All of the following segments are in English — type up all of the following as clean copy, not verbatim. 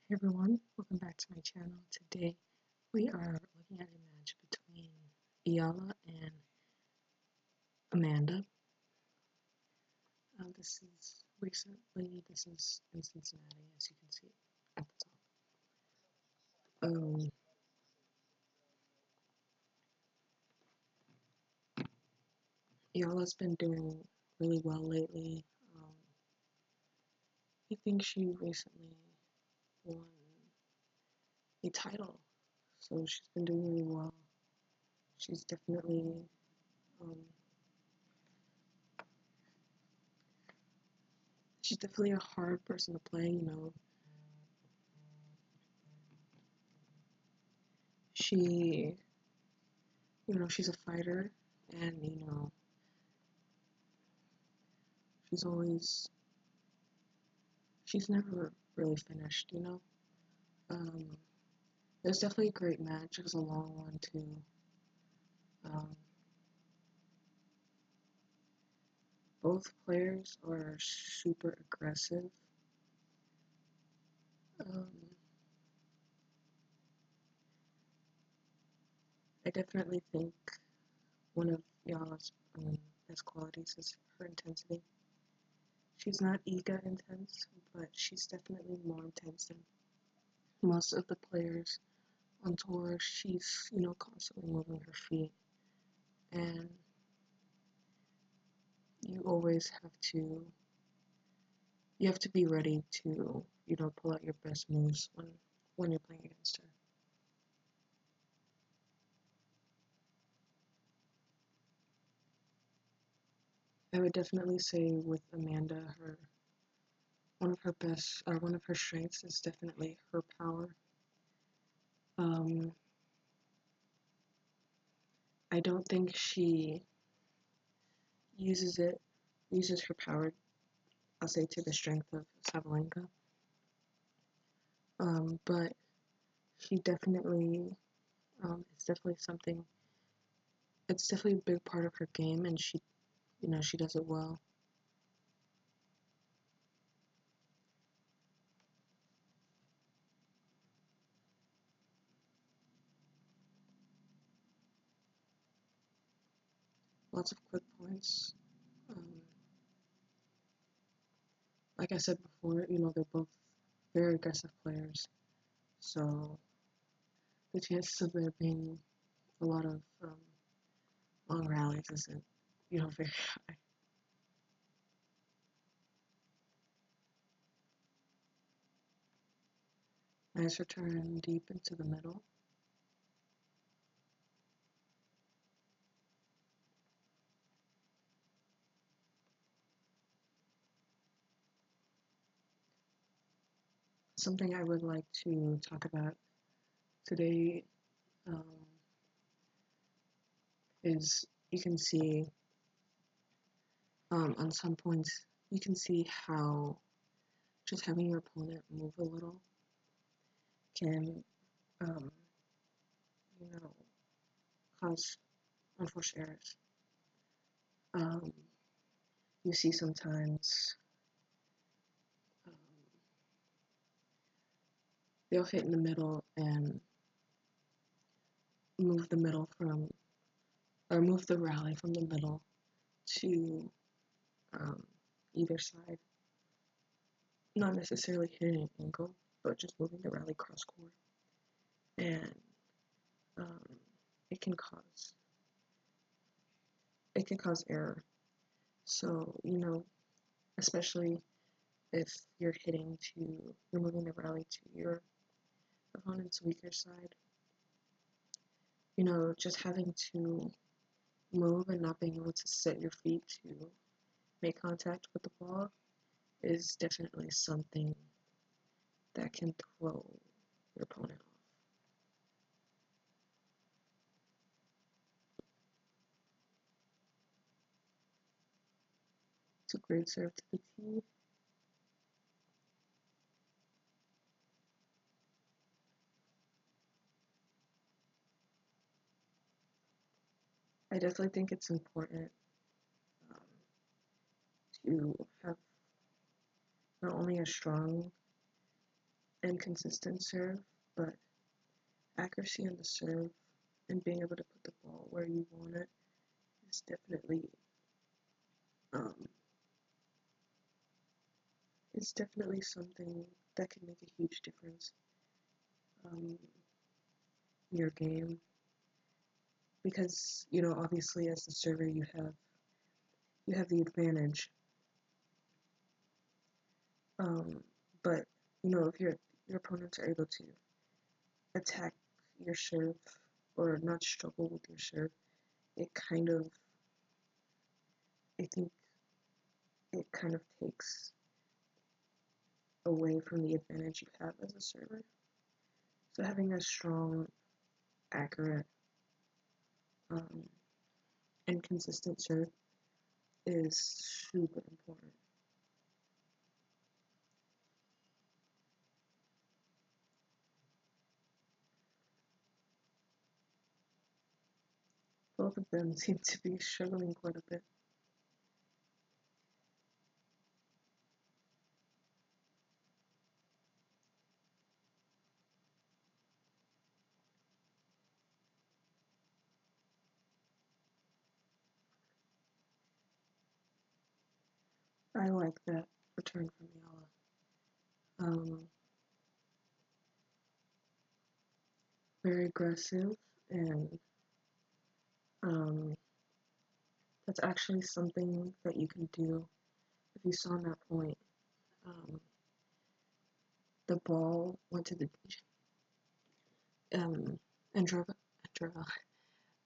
Hey everyone, welcome back to my channel. Today we are looking at a match between Eala and Amanda. This is in Cincinnati, as you can see at the top. Eala's been doing really well lately. I think she recently won a title, so she's been doing really well. She's definitely um, she's definitely a hard person to play. She she's a fighter, and she's always she's never really finished. Um, it was definitely a great match. It was a long one too. Um, both players are super aggressive. Um, I definitely think one of y'all's best qualities is her intensity. She's not ego intense, but she's definitely more intense than most of the players on tour. She's constantly moving her feet, and you always have to be ready to pull out your best moves when you're playing against her. I would definitely say with Amanda, her one of her strengths is definitely her power. um, I don't think she uses it uses her power, I'll say, to the strength of Sabalenka. But she definitely it's definitely something it's definitely a big part of her game, and she does it well. Lots of quick points. um, like I said before, they're both very aggressive players, so the chances of there being a lot of long rallies isn't, very high. Nice return deep into the middle. Something I would like to talk about today um, is you can see on some points you can see how just having your opponent move a little can um, you know cause unfortunate errors. Um, you see sometimes um, they'll hit in the middle and move the middle from or move the rally from the middle to um, either side, not necessarily hitting an angle, but just moving the rally cross court, and um, it can cause error. So especially if you're moving the rally to your opponent's weaker side, just having to move and not being able to set your feet to make contact with the ball is definitely something that can throw your opponent off. It's a great serve to the tee. I definitely think it's important um, to have not only a strong and consistent serve, but accuracy on the serve and being able to put the ball where you want it is definitely um, it's definitely something that can make a huge difference um, in your game because obviously as the server you have the advantage, um, but if your opponents are able to attack your serve or not struggle with your serve, it kind of I think it kind of takes away from the advantage you have as a server. So having a strong, accurate, um, and consistent serve is super important. Both of them seem to be struggling quite a bit. I like that return from Eala. Very aggressive, and um, that's actually something that you can do. If you saw in that point, um, the ball went to the um, Androva, Androva,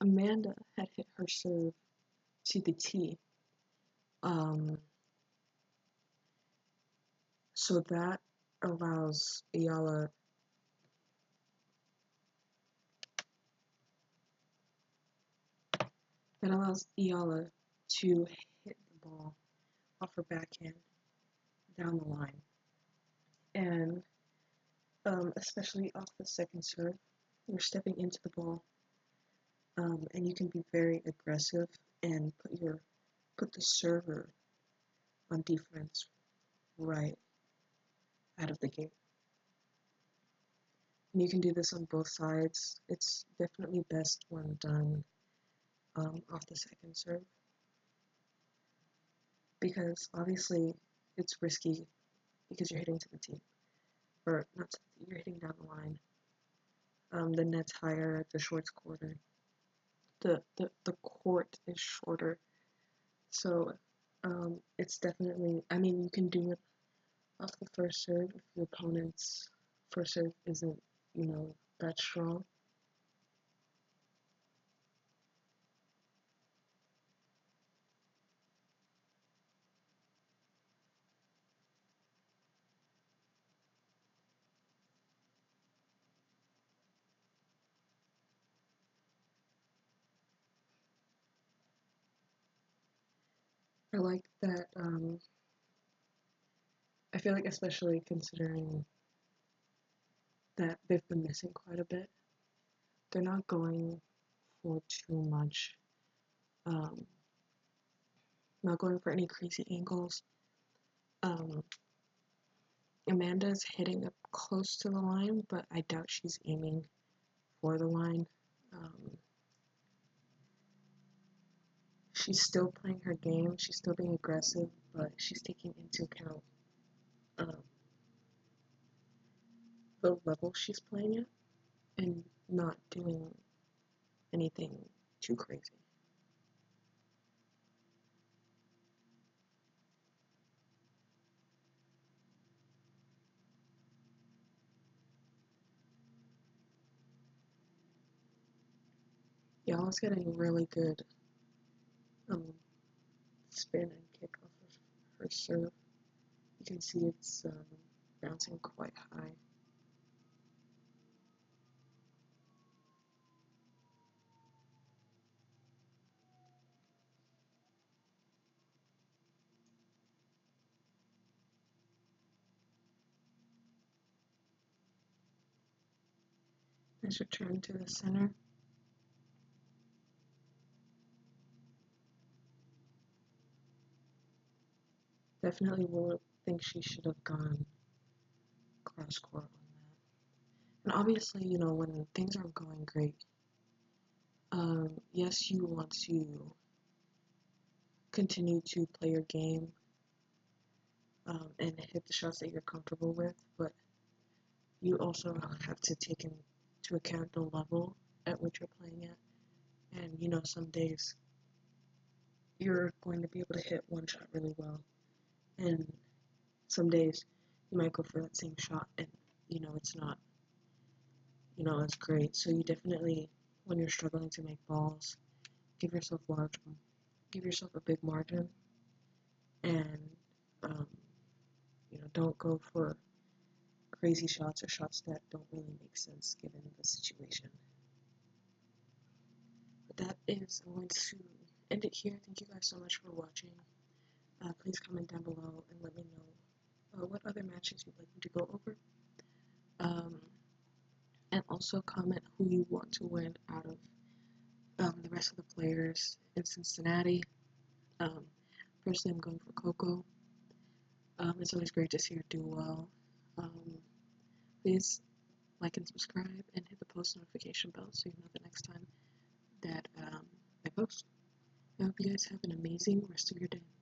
Amanda had hit her serve to the tee. Um, so that allows Eala to hit the ball off her backhand down the line. And especially off the second serve, you're stepping into the ball, and you can be very aggressive and put the server on defense right out of the gate. And you can do this on both sides. It's definitely best when done off the second serve because obviously it's risky because you're hitting to the tee, or not to the tee, you're hitting down the line. The net's higher, the short's quarter. The court is shorter, so it's definitely. I mean, you can do it off the first serve if your opponent's first serve isn't, that strong. I like that. I feel like, especially considering that they've been missing quite a bit, they're not going for too much. Um, not going for any crazy angles. Um, Amanda's hitting up close to the line, but I doubt she's aiming for the line. Um, she's still playing her game. She's still being aggressive, but she's taking into account um, the level she's playing at and not doing anything too crazy. Y'all's getting really good um, spin and kick off of her serve. You can see it's bouncing quite high. Nice return to the center. Definitely will think she should have gone cross court on And obviously, when things aren't going great, yes, you want to continue to play your game, and hit the shots that you're comfortable with, but you also have to take into account the level at which you're playing at. And some days you're going to be able to hit one shot really well, and some days you might go for that same shot and it's not as great. So you definitely, when you're struggling to make balls, give yourself a big margin, and um, don't go for crazy shots or shots that don't really make sense given the situation. But that is, I'm going to end it here. Thank you guys so much for watching. Please comment down below and let me know what other matches you'd like me to go over. Um, and also comment who you want to win out of the rest of the players in Cincinnati. Um, Personally, I'm going for Coco. It's always great to see her do well. Please like and subscribe and hit the post notification bell so you know the next time that I post. I hope you guys have an amazing rest of your day.